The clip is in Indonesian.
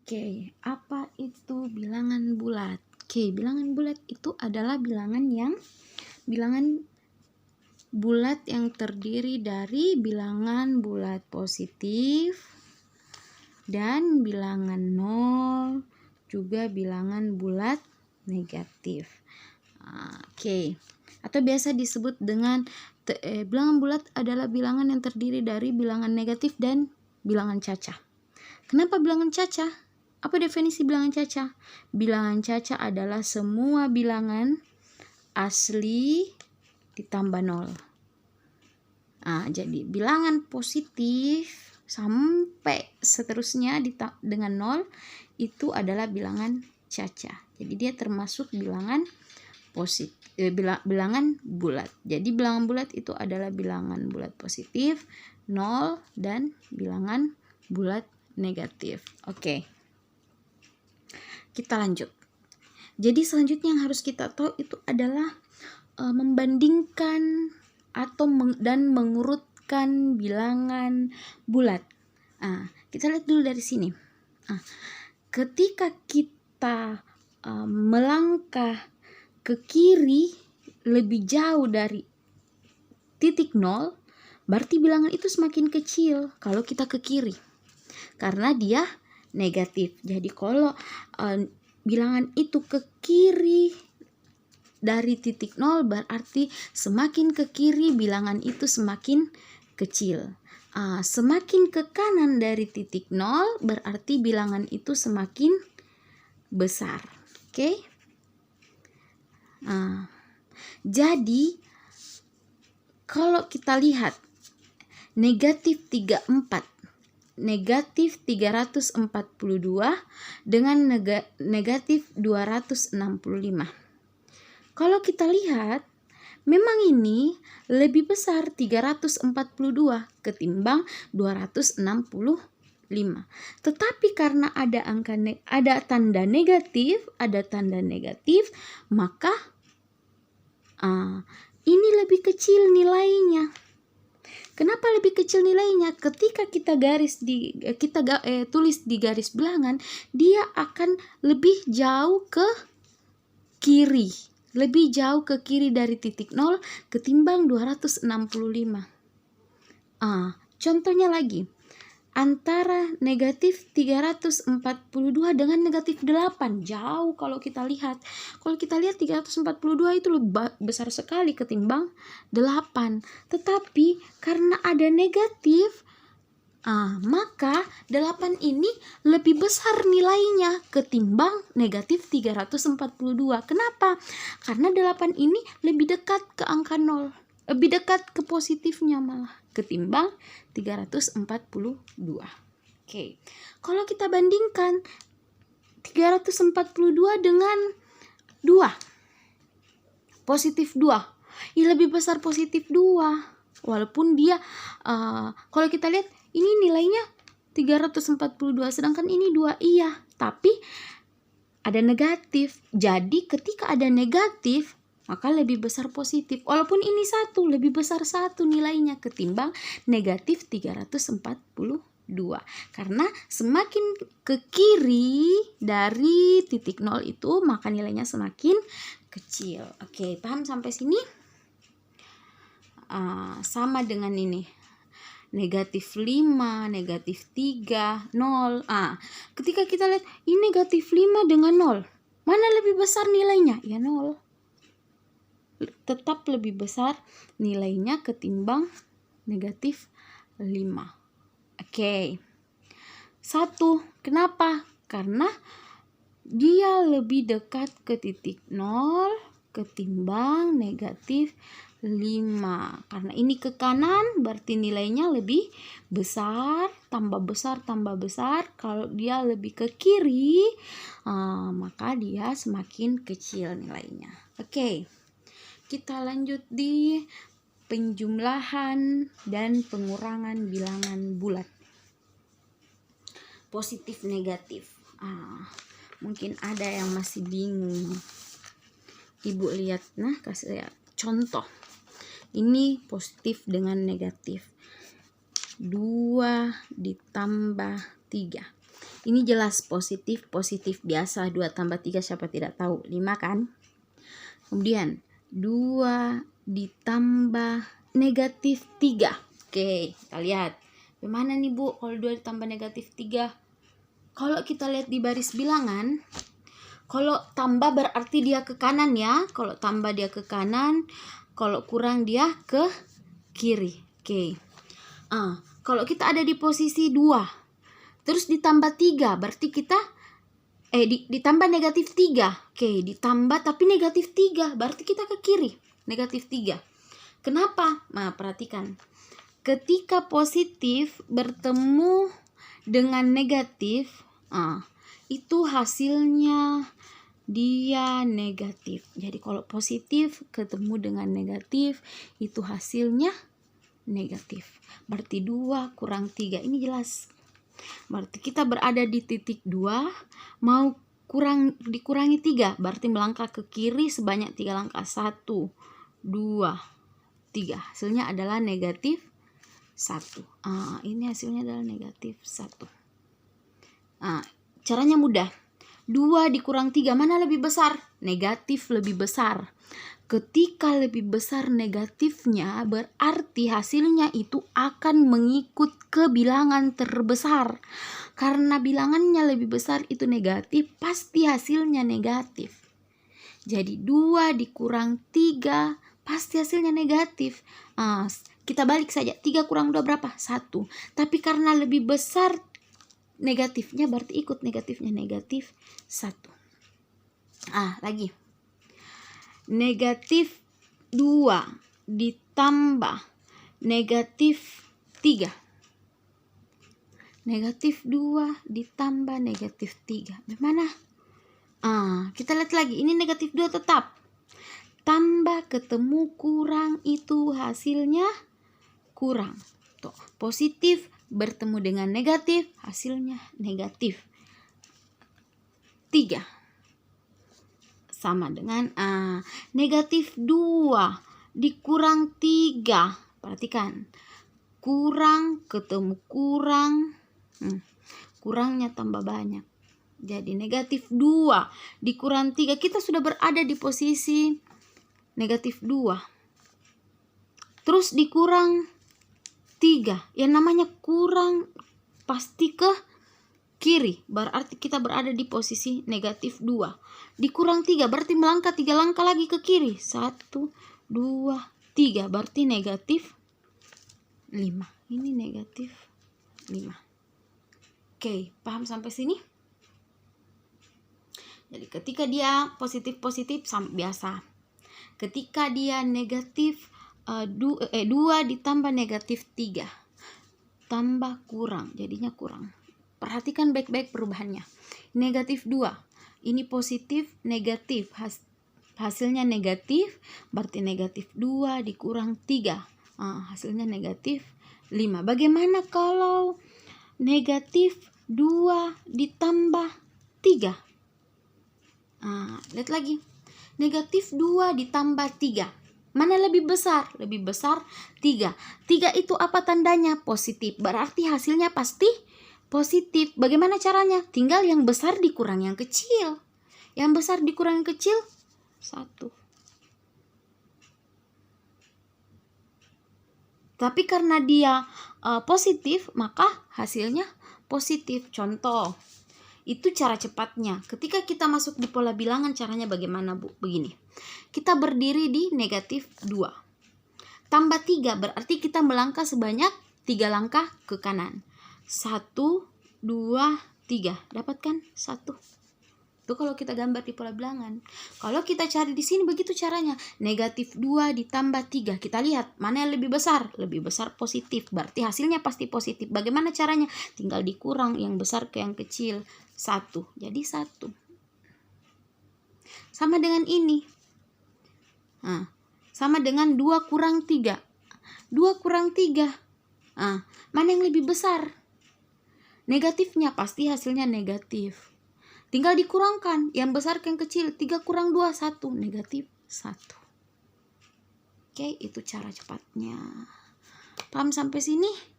Oke, apa itu bilangan bulat? Oke, bilangan bulat itu adalah bilangan bulat yang terdiri dari bilangan bulat positif dan bilangan nol, juga bilangan bulat negatif. Oke, atau biasa disebut dengan bilangan bulat adalah bilangan yang terdiri dari bilangan negatif dan bilangan cacah. Kenapa bilangan cacah? Apa definisi bilangan cacah? Bilangan cacah adalah semua bilangan asli ditambah nol. Jadi bilangan positif sampai seterusnya dengan nol itu adalah bilangan cacah. Jadi dia termasuk bilangan positif, bilangan bulat. Jadi bilangan bulat itu adalah bilangan bulat positif, nol, dan bilangan bulat negatif. Oke. Kita lanjut. Jadi selanjutnya yang harus kita tahu itu adalah membandingkan atau dan mengurutkan bilangan bulat. Kita lihat dulu dari sini. Ketika kita melangkah ke kiri lebih jauh dari titik nol, berarti bilangan itu semakin kecil kalau kita ke kiri, karena dia negatif. Jadi kalau bilangan itu ke kiri dari titik nol, berarti semakin ke kiri bilangan itu semakin kecil. Semakin ke kanan dari titik nol, berarti bilangan itu semakin besar. Oke? Jadi kalau kita lihat negatif 34, negatif 342 dengan negatif 265. Kalau kita lihat, memang ini lebih besar 342 ketimbang 265. Tetapi karena ada tanda negatif, maka ini lebih kecil nilainya. Kenapa lebih kecil nilainya? Ketika kita tulis di garis bilangan, dia akan lebih jauh ke kiri. Lebih jauh ke kiri dari titik nol ketimbang 265. Contohnya lagi. Antara negatif 342 dengan negatif 8. Jauh kalau kita lihat. Kalau kita lihat 342 itu lebih besar sekali ketimbang 8. Tetapi karena ada negatif, maka 8 ini lebih besar nilainya ketimbang negatif 342. Kenapa? Karena 8 ini lebih dekat ke angka 0. Lebih dekat ke positifnya malah ketimbang 342. Oke. Kalau kita bandingkan 342 dengan 2. Positif 2. Lebih besar positif 2. Walaupun dia kalau kita lihat ini nilainya 342 sedangkan ini 2. Iya, tapi ada negatif. Jadi ketika ada negatif, maka lebih besar positif. Walaupun ini 1, lebih besar 1 nilainya ketimbang negatif 342. Karena semakin ke kiri dari titik nol itu, maka nilainya semakin kecil. Oke, paham sampai sini? Sama dengan ini. Negatif 5, negatif 3, 0. Ketika kita lihat ini negatif 5 dengan 0. Mana lebih besar nilainya? Ya 0. Tetap lebih besar nilainya ketimbang negatif 5. Oke. 1. Kenapa? Karena dia lebih dekat ke titik 0 ketimbang negatif 5. Karena ini ke kanan berarti nilainya lebih besar, tambah besar, tambah besar. Kalau dia lebih ke kiri, maka dia semakin kecil nilainya. Oke. Kita lanjut di penjumlahan dan pengurangan bilangan bulat. Positif negatif. Mungkin ada yang masih bingung. Ibu lihat, kasih lihat contoh. Ini positif dengan negatif. 2 ditambah 3. Ini jelas positif biasa. 2 tambah 3 siapa tidak tahu? 5 kan? Kemudian 2 ditambah negatif 3. Oke, kita lihat. Bagaimana nih Bu kalau 2 ditambah negatif 3? Kalau kita lihat di baris bilangan, kalau tambah berarti dia ke kanan ya. Kalau tambah dia ke kanan, kalau kurang dia ke kiri. Oke. Kalau kita ada di posisi 2, terus ditambah 3, berarti kita ditambah negatif 3. Oke, ditambah tapi negatif 3, berarti kita ke kiri. Negatif 3. Kenapa? Nah, perhatikan. Ketika positif bertemu dengan negatif, itu hasilnya dia negatif. Jadi kalau positif ketemu dengan negatif, itu hasilnya negatif. Berarti 2 kurang 3. Ini jelas. Berarti kita berada di titik 2, mau dikurangi 3, berarti melangkah ke kiri sebanyak 3 langkah. 1, 2, 3. Hasilnya adalah negatif 1. Ini hasilnya adalah negatif 1. Caranya mudah. 2 dikurang 3, mana lebih besar? Negatif lebih besar. Ketika lebih besar negatifnya, berarti hasilnya itu akan mengikut ke bilangan terbesar. Karena bilangannya lebih besar itu negatif, pasti hasilnya negatif. Jadi 2 dikurang 3 pasti hasilnya negatif. Kita balik saja. 3 kurang 2 berapa? 1. Tapi karena lebih besar negatifnya, berarti ikut negatifnya, negatif 1. Lagi. Negatif 2 ditambah negatif 3. Negatif 2 ditambah negatif 3. Bagaimana? Kita lihat lagi. Ini negatif 2 tetap. Tambah ketemu kurang, itu hasilnya kurang. Tuh, positif bertemu dengan negatif, hasilnya negatif 3. Sama dengan negatif 2 dikurang 3. Perhatikan. Kurang ketemu kurang. Kurangnya tambah banyak. Jadi negatif 2 dikurang 3. Kita sudah berada di posisi negatif 2. Terus dikurang 3. Yang namanya kurang pasti ke kiri. Berarti kita berada di posisi negatif 2. Dikurang 3 berarti melangkah 3 langkah lagi ke kiri. 1, 2, 3. Berarti negatif 5. Ini negatif 5. Oke, paham sampai sini? Jadi ketika dia positif-positif biasa. Ketika dia negatif 2 ditambah negatif 3 tambah kurang, jadinya kurang. Perhatikan baik-baik perubahannya. Negatif 2, ini positif, negatif, hasilnya negatif, berarti negatif 2 dikurang 3, hasilnya negatif 5. Bagaimana kalau negatif 2 ditambah 3? Lihat lagi. Negatif 2 ditambah 3. Mana lebih besar? Lebih besar 3. 3 itu apa tandanya? Positif. Berarti hasilnya pasti positif. Bagaimana caranya? Tinggal yang besar dikurang yang kecil. Yang besar dikurang yang kecil 1. Tapi karena dia positif, maka hasilnya positif. Contoh. Itu cara cepatnya. Ketika kita masuk di pola bilangan, caranya bagaimana Bu? Begini. Kita berdiri di negatif 2. Tambah 3 berarti kita melangkah sebanyak 3 langkah ke kanan. 1, 2, 3. Dapatkan 1. Itu kalau kita gambar di pola bilangan. Kalau kita cari di sini begitu caranya. Negatif 2 ditambah 3. Kita lihat mana yang lebih besar. Lebih besar positif. Berarti hasilnya pasti positif. Bagaimana caranya? Tinggal dikurang yang besar ke yang kecil. 1. Jadi 1. Sama dengan ini. Sama dengan 2 kurang 3. 2 kurang 3. Mana yang lebih besar? Negatifnya pasti hasilnya negatif. Tinggal dikurangkan yang besar ke yang kecil. 3 kurang 2, 1. Negatif 1. Oke, itu cara cepatnya. Paham sampai sini?